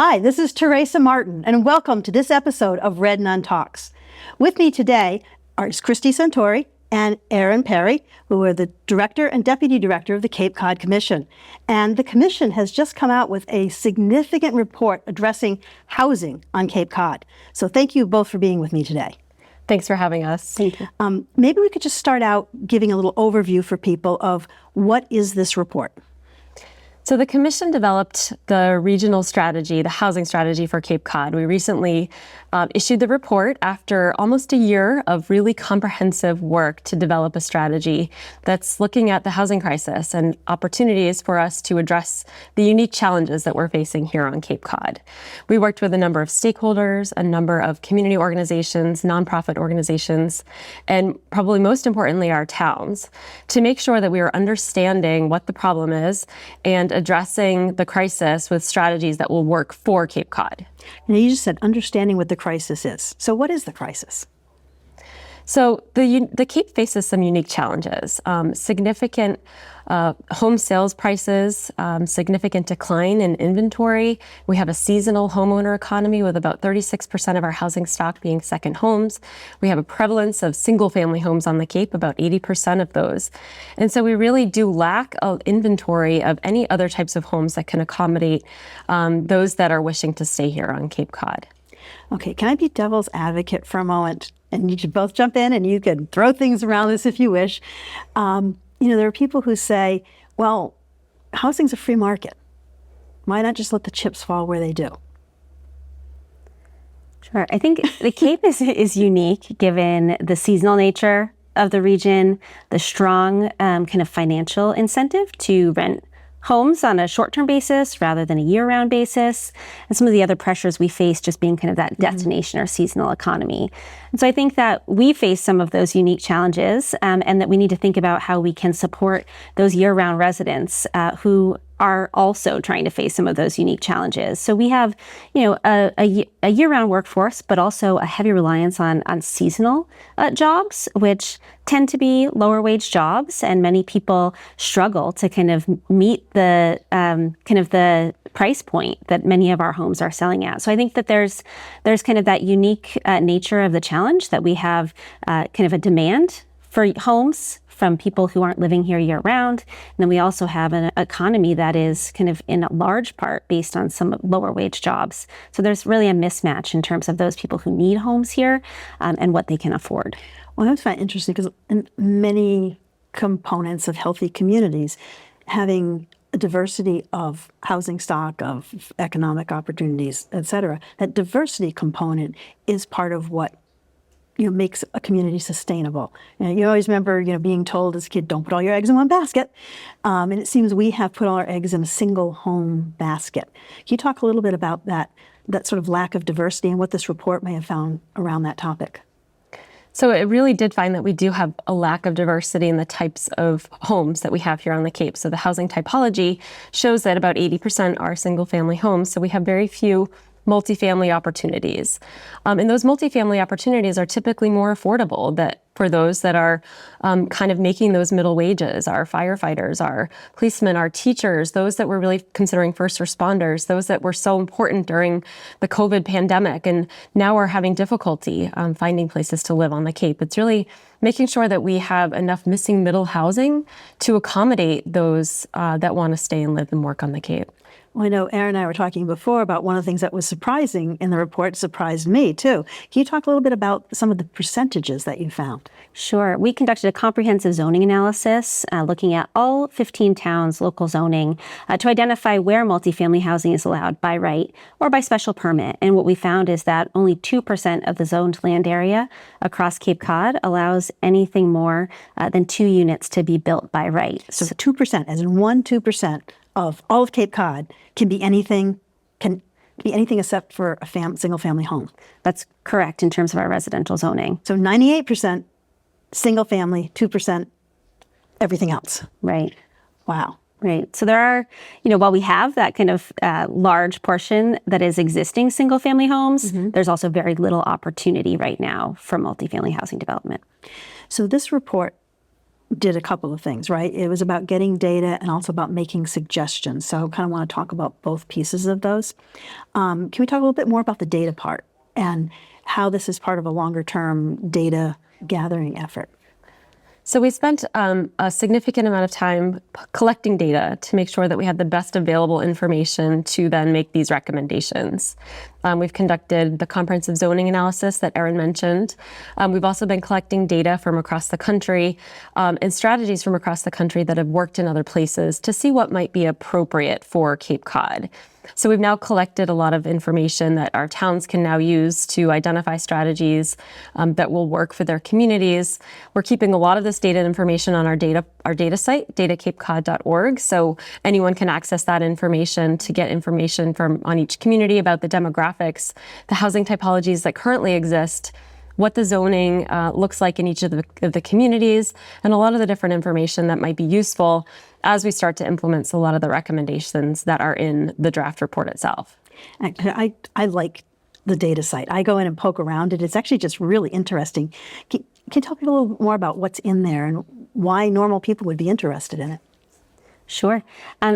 Hi, this is Teresa Martin, and welcome to this episode of Nun Talks. With me today are Christy Santori and Aaron Perry, who are the Director and Deputy Director of the Cape Cod Commission. And the Commission has just come out with a significant report addressing housing on Cape Cod. So thank you both for being with me today. Thanks for having us. Thank you. Maybe we could just start out giving a little overview for people of what is this report? So the Commission developed the regional strategy, the housing strategy for Cape Cod. We recently issued the report after almost a year of really comprehensive work to develop a strategy that's looking at the housing crisis and opportunities for us to address the unique challenges that we're facing here on Cape Cod. We worked with a number of stakeholders, a number of community organizations, nonprofit organizations, and probably most importantly, our towns, to make sure that we are understanding what the problem is and addressing the crisis with strategies that will work for Cape Cod. And you just said understanding what the crisis is. So what is the crisis? So the Cape faces some unique challenges, significant home sales prices, significant decline in inventory. We have a seasonal homeowner economy with about 36% of our housing stock being second homes. We have a prevalence of single family homes on the Cape, about 80% of those. And so we really do lack of inventory of any other types of homes that can accommodate those that are wishing to stay here on Cape Cod. Okay, can I be devil's advocate for a moment? And you should both jump in and you can throw things around this if you wish. There are people who say, well, housing's a free market. Why not just let the chips fall where they do? Sure. I think the Cape is unique given the seasonal nature of the region, the strong kind of financial incentive to rent homes on a short-term basis rather than a year-round basis, and some of the other pressures we face just being kind of that destination or seasonal economy. And so I think that we face some of those unique challenges and that we need to think about how we can support those year-round residents who are also trying to face some of those unique challenges. So we have, a year-round workforce, but also a heavy reliance on seasonal jobs, which tend to be lower wage jobs, and many people struggle to kind of meet the the price point that many of our homes are selling at. So I think that there's kind of that unique nature of the challenge that we have kind of a demand for homes from people who aren't living here year round. And then we also have an economy that is kind of in a large part based on some lower wage jobs. So there's really a mismatch in terms of those people who need homes here and what they can afford. Well, I find it interesting because in many components of healthy communities, having a diversity of housing stock, of economic opportunities, et cetera, that diversity component is part of what makes a community sustainable. You always remember, being told as a kid, don't put all your eggs in one basket. And it seems we have put all our eggs in a single home basket. Can you talk a little bit about that sort of lack of diversity and what this report may have found around that topic? So it really did find that we do have a lack of diversity in the types of homes that we have here on the Cape. So the housing typology shows that about 80% are single family homes. So we have very few multifamily opportunities. And those multifamily opportunities are typically more affordable for those that are kind of making those middle wages, our firefighters, our policemen, our teachers, those that were really considering first responders, those that were so important during the COVID pandemic and now are having difficulty finding places to live on the Cape. It's really making sure that we have enough missing middle housing to accommodate those that want to stay and live and work on the Cape. Well, I know Aaron and I were talking before about one of the things that was surprising in the report, surprised me too. Can you talk a little bit about some of the percentages that you found? Sure. We conducted a comprehensive zoning analysis looking at all 15 towns' local zoning to identify where multifamily housing is allowed by right or by special permit. And what we found is that only 2% of the zoned land area across Cape Cod allows anything more than 2 units to be built by right. So 2%, as in 2% of all of Cape Cod can be anything except for a single family home. That's correct in terms of our residential zoning. So 98% single family, 2% everything else. Right. Wow. Right. So there are, while we have that kind of large portion that is existing single family homes, there's also very little opportunity right now for multifamily housing development. So this report did a couple of things, right? It was about getting data and also about making suggestions. So I kind of want to talk about both pieces of those. Can we talk a little bit more about the data part and how this is part of a longer term data gathering effort? So we spent a significant amount of time collecting data to make sure that we had the best available information to then make these recommendations. We've conducted the comprehensive zoning analysis that Erin mentioned. We've also been collecting data from across the country and strategies from across the country that have worked in other places to see what might be appropriate for Cape Cod. So we've now collected a lot of information that our towns can now use to identify strategies that will work for their communities. We're keeping a lot of this data and information on our data site, datacapecod.org. So anyone can access that information to get information on each community about the demographics, the housing typologies that currently exist, what the zoning looks like in each of the communities, and a lot of the different information that might be useful as we start to implement a lot of the recommendations that are in the draft report itself. I like the data site. I go in and poke around it. It's actually just really interesting. Can you tell people a little bit more about what's in there and why normal people would be interested in it? Sure.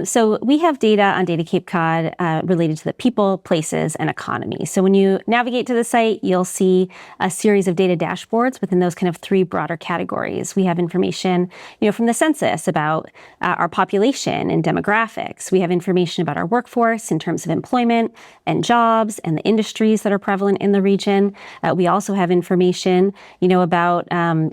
So we have data on Data Cape Cod related to the people, places, and economy. So when you navigate to the site, you'll see a series of data dashboards within those kind of three broader categories. We have information, from the census about our population and demographics. We have information about our workforce in terms of employment and jobs and the industries that are prevalent in the region. We also have information, about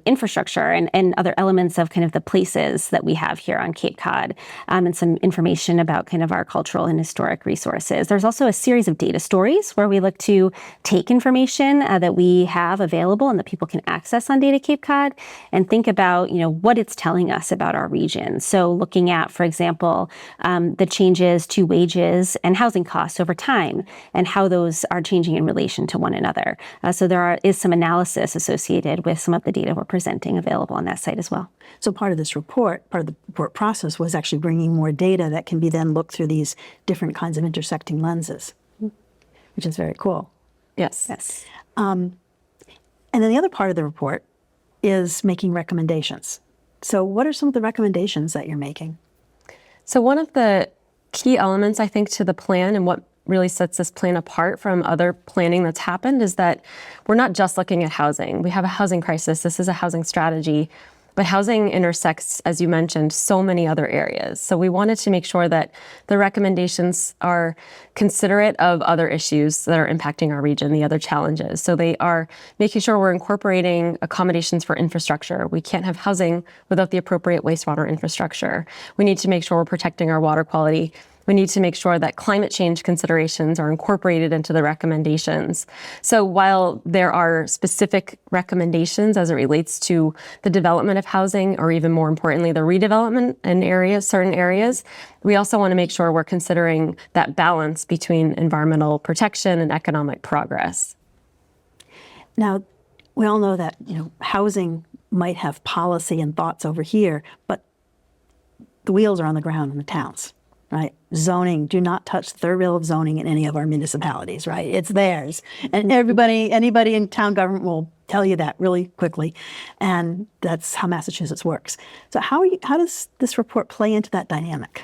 infrastructure and other elements of kind of the places that we have here on Cape Cod. And some information about kind of our cultural and historic resources. There's also a series of data stories where we look to take information that we have available and that people can access on Data Cape Cod and think about, what it's telling us about our region. So looking at, for example, the changes to wages and housing costs over time and how those are changing in relation to one another. So there is some analysis associated with some of the data we're presenting available on that site as well. So part of the report process was actually bringing more data that can be then looked through these different kinds of intersecting lenses, which is very cool. Yes. And then the other part of the report is making recommendations. So what are some of the recommendations that you're making? So one of the key elements, I think, to the plan and what really sets this plan apart from other planning that's happened is that we're not just looking at housing. We have a housing crisis. This is a housing strategy. But housing intersects, as you mentioned, so many other areas. So we wanted to make sure that the recommendations are considerate of other issues that are impacting our region, the other challenges. So they are making sure we're incorporating accommodations for infrastructure. We can't have housing without the appropriate wastewater infrastructure. We need to make sure we're protecting our water quality. We need to make sure that climate change considerations are incorporated into the recommendations. So while there are specific recommendations as it relates to the development of housing, or even more importantly, the redevelopment in certain areas, we also want to make sure we're considering that balance between environmental protection and economic progress. Now, we all know that, housing might have policy and thoughts over here, but the wheels are on the ground in the towns. Right? Zoning, do not touch the third rail of zoning in any of our municipalities, right? It's theirs. And anybody in town government will tell you that really quickly. And that's how Massachusetts works. So how does this report play into that dynamic?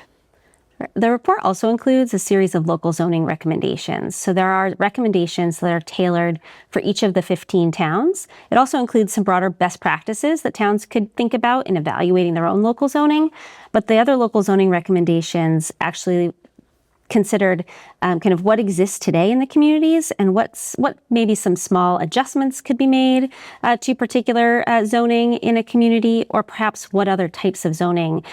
The report also includes a series of local zoning recommendations. So there are recommendations that are tailored for each of the 15 towns. It also includes some broader best practices that towns could think about in evaluating their own local zoning. But the other local zoning recommendations actually considered kind of what exists today in the communities and what maybe some small adjustments could be made to particular zoning in a community, or perhaps what other types of zoning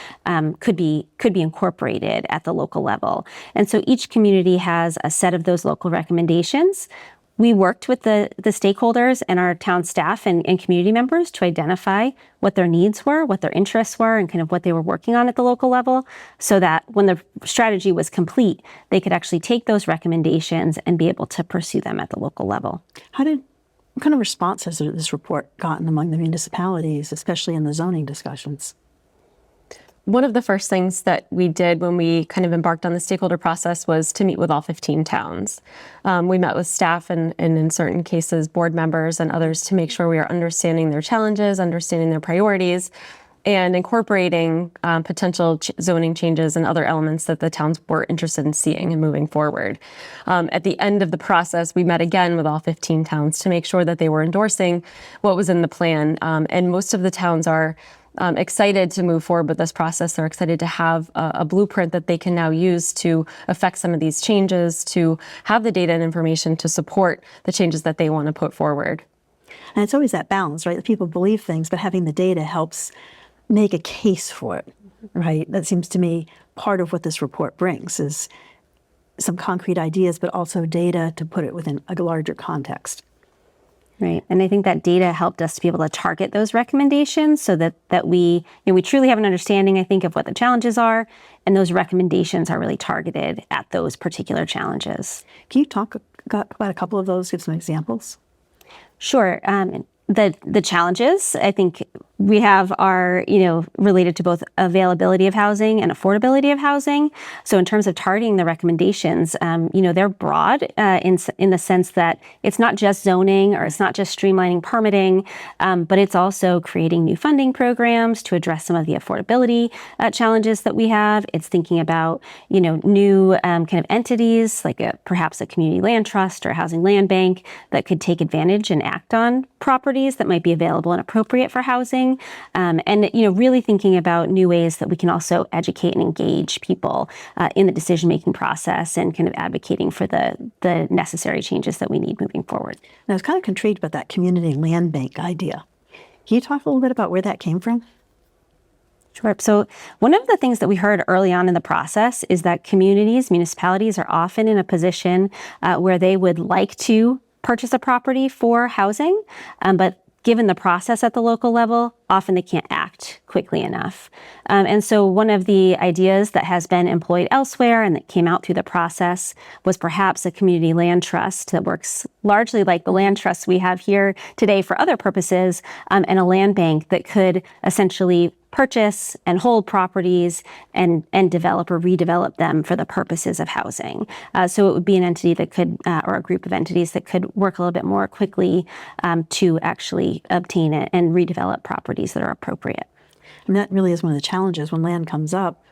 could be incorporated at the local level. And so each community has a set of those local recommendations. We worked with the stakeholders and our town staff and community members to identify what their needs were, what their interests were, and kind of what they were working on at the local level, so that when the strategy was complete, they could actually take those recommendations and be able to pursue them at the local level. What kind of response has this report gotten among the municipalities, especially in the zoning discussions? One of the first things that we did when we kind of embarked on the stakeholder process was to meet with all 15 towns. We met with staff and in certain cases, board members and others to make sure we are understanding their challenges, understanding their priorities, and incorporating potential zoning changes and other elements that the towns were interested in seeing and moving forward. At the end of the process, we met again with all 15 towns to make sure that they were endorsing what was in the plan. And most of the towns are excited to move forward with this process. They're excited to have a blueprint that they can now use to affect some of these changes, to have the data and information to support the changes that they want to put forward. And it's always that balance, right? People believe things, but having the data helps make a case for it, right? That seems to me part of what this report brings is some concrete ideas, but also data to put it within a larger context. Right. And I think that data helped us to be able to target those recommendations so that we truly have an understanding, I think, of what the challenges are. And those recommendations are really targeted at those particular challenges. Can you talk about a couple of those, give some examples? Sure. The challenges I think we have are, related to both availability of housing and affordability of housing. So in terms of targeting the recommendations, they're broad in the sense that it's not just zoning or it's not just streamlining permitting, but it's also creating new funding programs to address some of the affordability challenges that we have. It's thinking about, new kind of entities like perhaps a community land trust or a housing land bank that could take advantage and act on properties that might be available and appropriate for housing. And really thinking about new ways that we can also educate and engage people in the decision-making process and kind of advocating for the necessary changes that we need moving forward. And I was kind of intrigued about that community land bank idea. Can you talk a little bit about where that came from? Sure. So one of the things that we heard early on in the process is that municipalities are often in a position where they would like to purchase a property for housing, but given the process at the local level, often they can't act quickly enough. And so one of the ideas that has been employed elsewhere and that came out through the process was perhaps a community land trust that works largely like the land trusts we have here today for other purposes, and a land bank that could essentially purchase and hold properties and develop or redevelop them for the purposes of housing. So it would be an entity that could, or a group of entities that could work a little bit more quickly to actually obtain it and redevelop properties that are appropriate. And that really is one of the challenges when land comes up.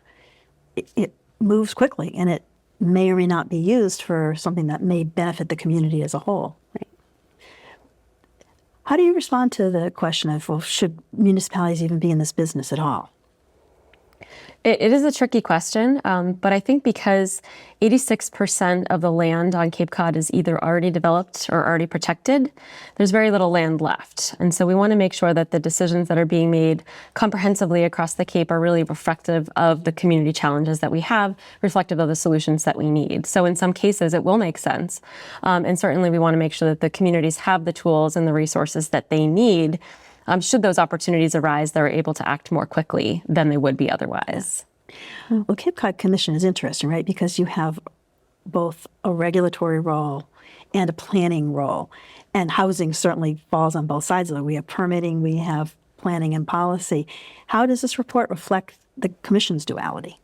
It moves quickly and it may or may not be used for something that may benefit the community as a whole. Right. How do you respond to the question of, well, should municipalities even be in this business at all? It is a tricky question, but I think because 86% of the land on Cape Cod is either already developed or already protected, there's very little land left. And so we want to make sure that the decisions that are being made comprehensively across the Cape are really reflective of the community challenges that we have, reflective of the solutions that we need. So in some cases, it will make sense. And certainly we want to make sure that the communities have the tools and the resources that they need should those opportunities arise, they're able to act more quickly than they would be otherwise. Well, Cape Cod Commission is interesting, right? Because you have both a regulatory role and a planning role. And housing certainly falls on both sides of it. We have permitting, we have planning and policy. How does this report reflect the Commission's duality?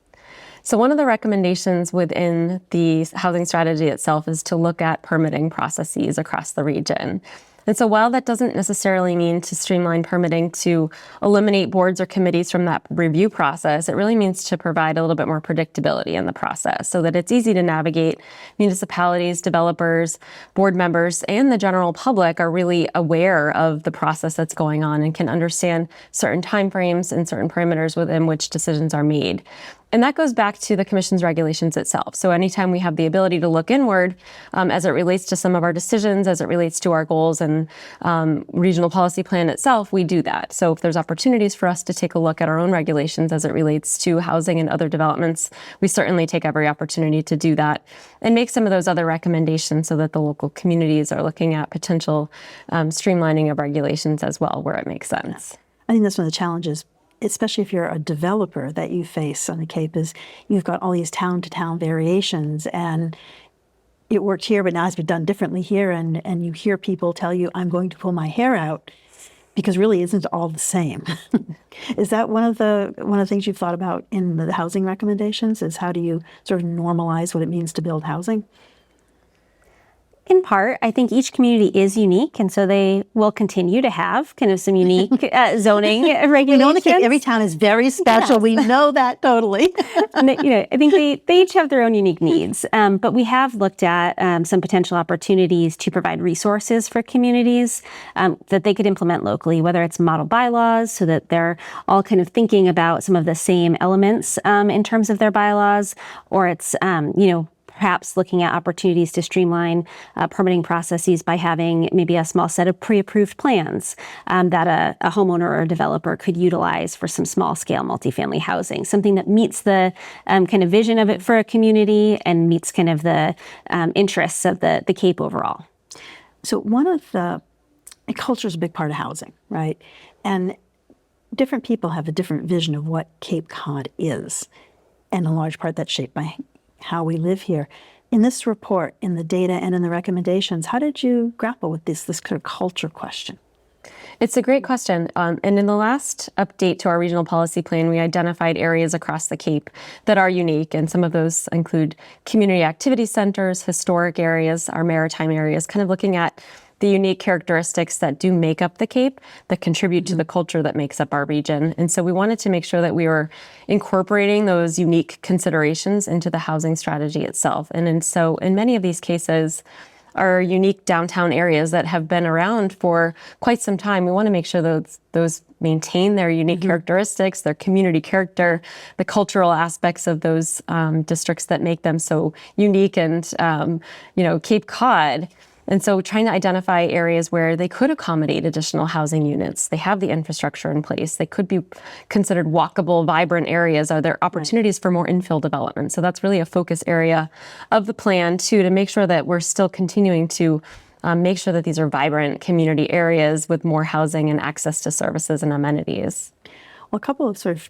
So one of the recommendations within the housing strategy itself is to look at permitting processes across the region. And so while that doesn't necessarily mean to streamline permitting to eliminate boards or committees from that review process, it really means to provide a little bit more predictability in the process so that it's easy to navigate. Municipalities, developers, board members, and the general public are really aware of the process that's going on and can understand certain timeframes and certain parameters within which decisions are made. And that goes back to the Commission's regulations itself. So anytime we have the ability to look inward as it relates to some of our decisions, as it relates to our goals and regional policy plan itself, we do that. So if there's opportunities for us to take a look at our own regulations as it relates to housing and other developments, we certainly take every opportunity to do that and make some of those other recommendations so that the local communities are looking at potential streamlining of regulations as well, where it makes sense. I think that's one of the challenges, especially if you're a developer, that you face on the Cape, is you've got all these town-to-town variations, and it worked here, but now it's been done differently here, and you hear people tell you, I'm going to pull my hair out, because really isn't all the same. Is that one of the things you've thought about in the housing recommendations, is how do you sort of normalize what it means to build housing? In part, I think each community is unique, and so they will continue to have kind of some unique zoning regulations. Every town is very special. Yes. We know that totally. And, I think they each have their own unique needs. But we have looked at some potential opportunities to provide resources for communities that they could implement locally, whether it's model bylaws, so that they're all kind of thinking about some of the same elements in terms of their bylaws, or it's, perhaps looking at opportunities to streamline permitting processes by having maybe a small set of pre-approved plans that a homeowner or a developer could utilize for some small-scale multifamily housing, something that meets the kind of vision of it for a community and meets kind of the interests of the Cape overall. So culture is a big part of housing, right? And different people have a different vision of what Cape Cod is, and in large part that's shaped by how we live here. In this report, in the data and in the recommendations, how did you grapple with this kind of culture question? It's a great question. And in the last update to our regional policy plan, we identified areas across the Cape that are unique. And some of those include community activity centers, historic areas, our maritime areas, kind of looking at the unique characteristics that do make up the Cape, that contribute to the culture that makes up our region. And so we wanted to make sure that we were incorporating those unique considerations into the housing strategy itself. And so in many of these cases, our unique downtown areas that have been around for quite some time, we want to make sure that those maintain their unique characteristics, their community character, the cultural aspects of those districts that make them so unique and, Cape Cod. And so trying to identify areas where they could accommodate additional housing units. They have the infrastructure in place. They could be considered walkable, vibrant areas. Are there opportunities for more infill development? So that's really a focus area of the plan, too, to make sure that we're still continuing to make sure that these are vibrant community areas with more housing and access to services and amenities. Well, a couple of sort of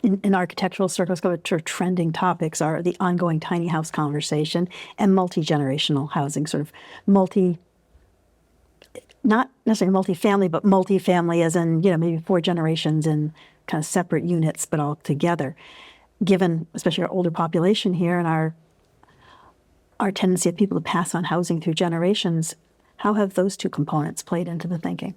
in architectural circles, trending topics are the ongoing tiny house conversation and multi-generational housing, sort of not necessarily multi-family, but multi-family as in, maybe 4 generations in kind of separate units, but all together. Given, especially our older population here and our tendency of people to pass on housing through generations, how have those two components played into the thinking?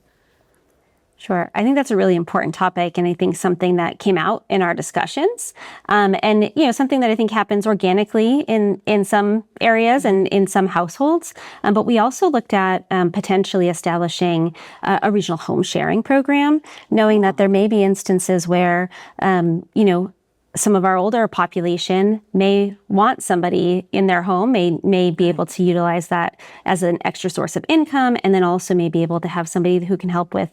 Sure. I think that's a really important topic, and I think something that came out in our discussions, and something that I think happens organically in some areas and in some households. But we also looked at potentially establishing a regional home sharing program, knowing that there may be instances where some of our older population may want somebody in their home, may be able to utilize that as an extra source of income, and then also may be able to have somebody who can help with,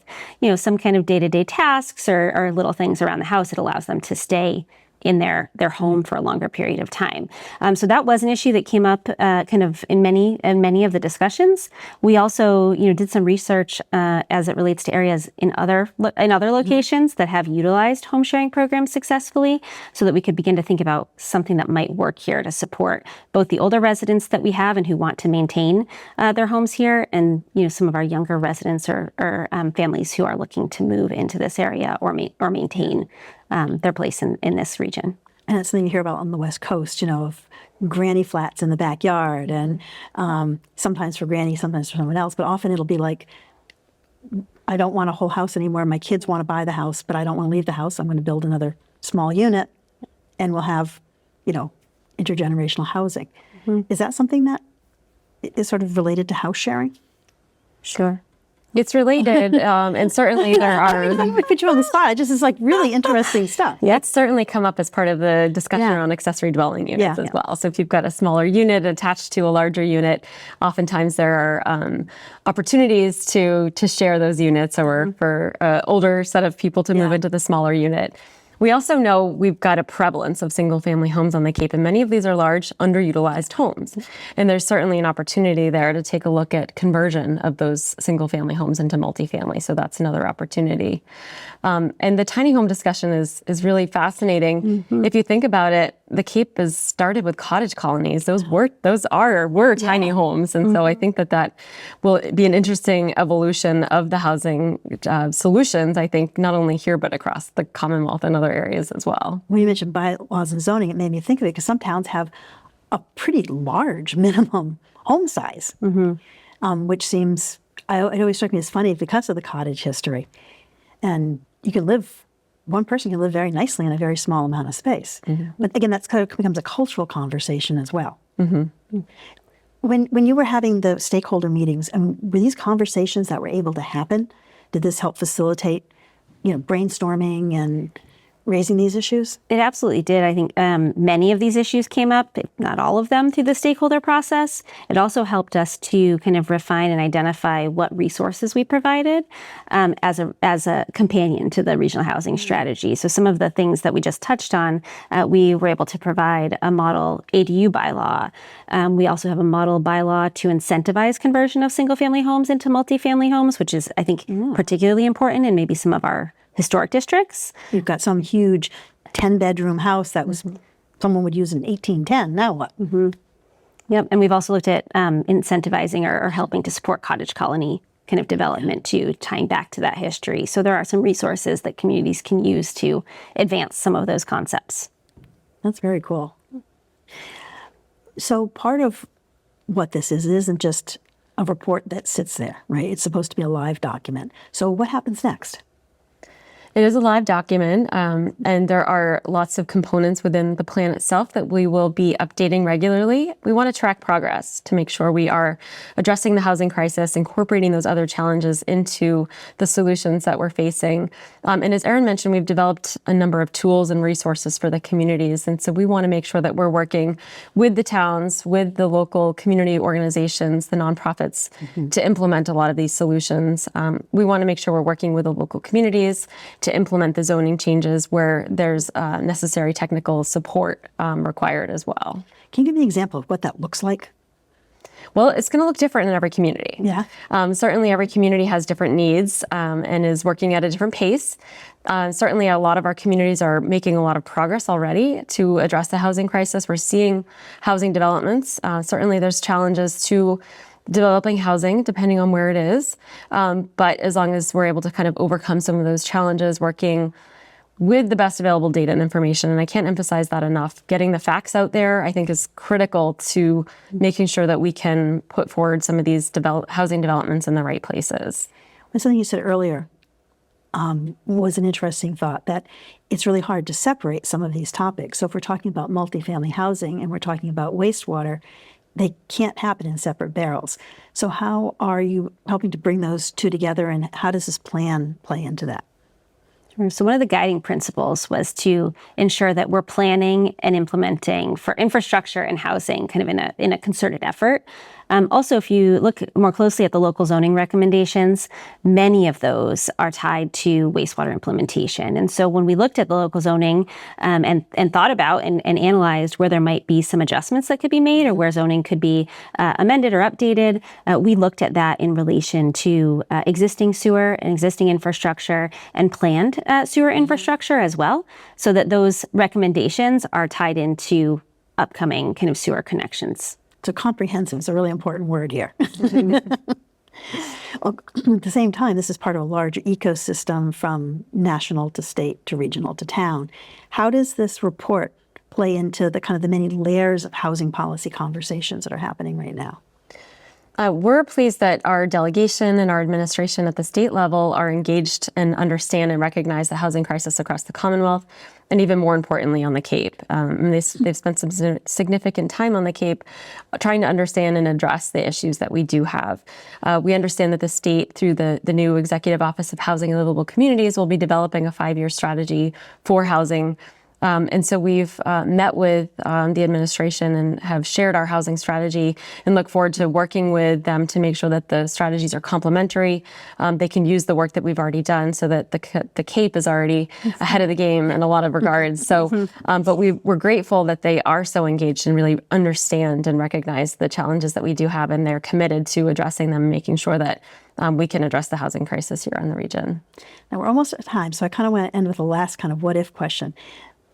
some kind of day-to-day tasks or little things around the house. It allows them to stay in their home for a longer period of time. So that was an issue that came up kind of in many of the discussions. We also did some research as it relates to areas in other locations that have utilized home sharing programs successfully, so that we could begin to think about something that might work here to support both the older residents that we have and who want to maintain their homes here, and some of our younger residents or families who are looking to move into this area or maintain their place in this region. And it's something you hear about on the West Coast, of granny flats in the backyard, and sometimes for granny, sometimes for someone else, but often it'll be like, I don't want a whole house anymore. My kids want to buy the house, but I don't want to leave the house. I'm going to build another small unit, and we'll have, intergenerational housing. Is that something that is sort of related to house sharing? Sure. It's related, and certainly there are. I would put you on the spot. It's like really interesting stuff. Yeah, it's certainly come up as part of the discussion around accessory dwelling units as well. So if you've got a smaller unit attached to a larger unit, oftentimes there are opportunities to share those units, or for an older set of people to move into the smaller unit. We also know we've got a prevalence of single-family homes on the Cape, and many of these are large, underutilized homes. And there's certainly an opportunity there to take a look at conversion of those single-family homes into multifamily. So that's another opportunity. And the tiny home discussion is really fascinating. If you think about it, the Cape has started with cottage colonies. Those were tiny homes. And so I think that will be an interesting evolution of the housing solutions, I think, not only here, but across the Commonwealth and other areas as well. When you mentioned bylaws and zoning, it made me think of it, because some towns have a pretty large minimum home size, which seems, it always struck me as funny because of the cottage history. And you can live, one person can live very nicely in a very small amount of space. But again, that's kind of becomes a cultural conversation as well. When you were having the stakeholder meetings, were these conversations that were able to happen? Did this help facilitate, brainstorming and raising these issues? It absolutely did. I think many of these issues came up, if not all of them, through the stakeholder process. It also helped us to kind of refine and identify what resources we provided as a companion to the regional housing strategy. So some of the things that we just touched on, we were able to provide a model ADU bylaw. We also have a model bylaw to incentivize conversion of single-family homes into multifamily homes, which is, I think, particularly important in maybe some of our historic districts. You've got some huge 10-bedroom house that was someone would use in 1810. Now what? Yep. And we've also looked at incentivizing or helping to support cottage colony kind of development too, tying back to that history. So there are some resources that communities can use to advance some of those concepts. That's very cool. So part of what this is, it isn't just a report that sits there, right? It's supposed to be a live document. So what happens next? It is a live document, and there are lots of components within the plan itself that we will be updating regularly. We want to track progress to make sure we are addressing the housing crisis, incorporating those other challenges into the solutions that we're facing. And as Erin mentioned, we've developed a number of tools and resources for the communities. And so we want to make sure that we're working with the towns, with the local community organizations, the nonprofits, to implement a lot of these solutions. We want to make sure we're working with the local communities to implement the zoning changes where there's necessary technical support required as well. Can you give me an example of what that looks like? Well, it's going to look different in every community. Yeah. Certainly every community has different needs and is working at a different pace. Certainly a lot of our communities are making a lot of progress already to address the housing crisis. We're seeing housing developments. Certainly there's challenges to developing housing, depending on where it is. But as long as we're able to kind of overcome some of those challenges, working with the best available data and information, and I can't emphasize that enough, getting the facts out there, I think is critical to making sure that we can put forward some of these housing developments in the right places. Well, something you said earlier was an interesting thought, that it's really hard to separate some of these topics. So if we're talking about multifamily housing and we're talking about wastewater, they can't happen in separate barrels. So how are you helping to bring those two together, and how does this plan play into that? So one of the guiding principles was to ensure that we're planning and implementing for infrastructure and housing kind of in a concerted effort. Also, if you look more closely at the local zoning recommendations, many of those are tied to wastewater implementation. And so when we looked at the local zoning and thought about and analyzed where there might be some adjustments that could be made or where zoning could be amended or updated, we looked at that in relation to existing sewer and existing infrastructure and planned sewer infrastructure as well, so that those recommendations are tied into upcoming kind of sewer connections. So comprehensive is a really important word here. Well, at the same time, this is part of a larger ecosystem from national to state to regional to town. How does this report play into the kind of the many layers of housing policy conversations that are happening right now? We're pleased that our delegation and our administration at the state level are engaged and understand and recognize the housing crisis across the Commonwealth, and even more importantly on the Cape. They've spent some significant time on the Cape trying to understand and address the issues that we do have. We understand that the state, through the new Executive Office of Housing and Livable Communities, will be developing a 5-year strategy for housing. And so we've met with the administration and have shared our housing strategy and look forward to working with them to make sure that the strategies are complementary. They can use the work that we've already done so that the Cape is already ahead of the game in a lot of regards. So, but we're grateful that they are so engaged and really understand and recognize the challenges that we do have, and they're committed to addressing them, making sure that we can address the housing crisis here in the region. Now we're almost at time, so I kind of want to end with the last kind of what-if question.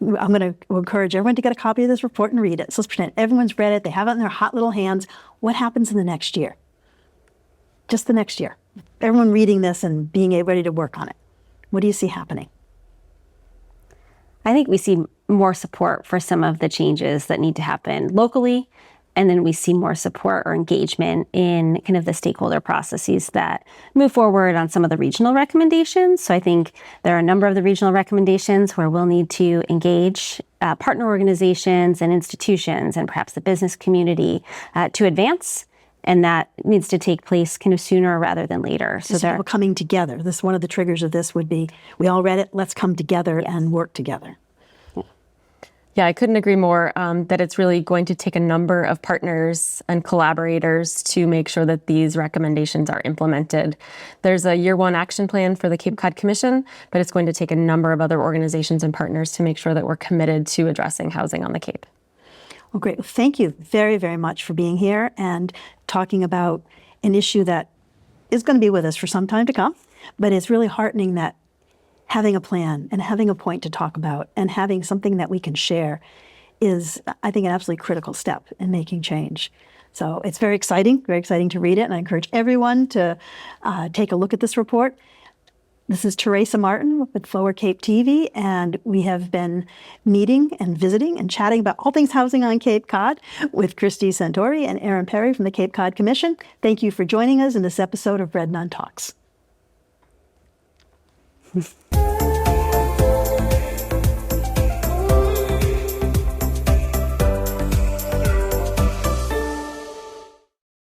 I'm going to encourage everyone to get a copy of this report and read it. So let's pretend everyone's read it. They have it in their hot little hands. What happens in the next year? Just the next year. Everyone reading this and being ready to work on it. What do you see happening? I think we see more support for some of the changes that need to happen locally. And then we see more support or engagement in kind of the stakeholder processes that move forward on some of the regional recommendations. So I think there are a number of the regional recommendations where we'll need to engage partner organizations and institutions and perhaps the business community to advance. And that needs to take place kind of sooner rather than later. So People coming together. This one of the triggers of this would be, we all read it, let's come together and work together. Yeah, I couldn't agree more that it's really going to take a number of partners and collaborators to make sure that these recommendations are implemented. There's a year one action plan for the Cape Cod Commission, but it's going to take a number of other organizations and partners to make sure that we're committed to addressing housing on the Cape. Well, great. Well, thank you very, very much for being here and talking about an issue that is going to be with us for some time to come, but it's really heartening that having a plan and having a point to talk about and having something that we can share is, I think, an absolutely critical step in making change. So it's very exciting to read it, and I encourage everyone to take a look at this report. This is Teresa Martin with Lower Cape TV, and we have been meeting and visiting and chatting about all things housing on Cape Cod with Christy Santori and Aaron Perry from the Cape Cod Commission. Thank you for joining us in this episode of Nun Talks.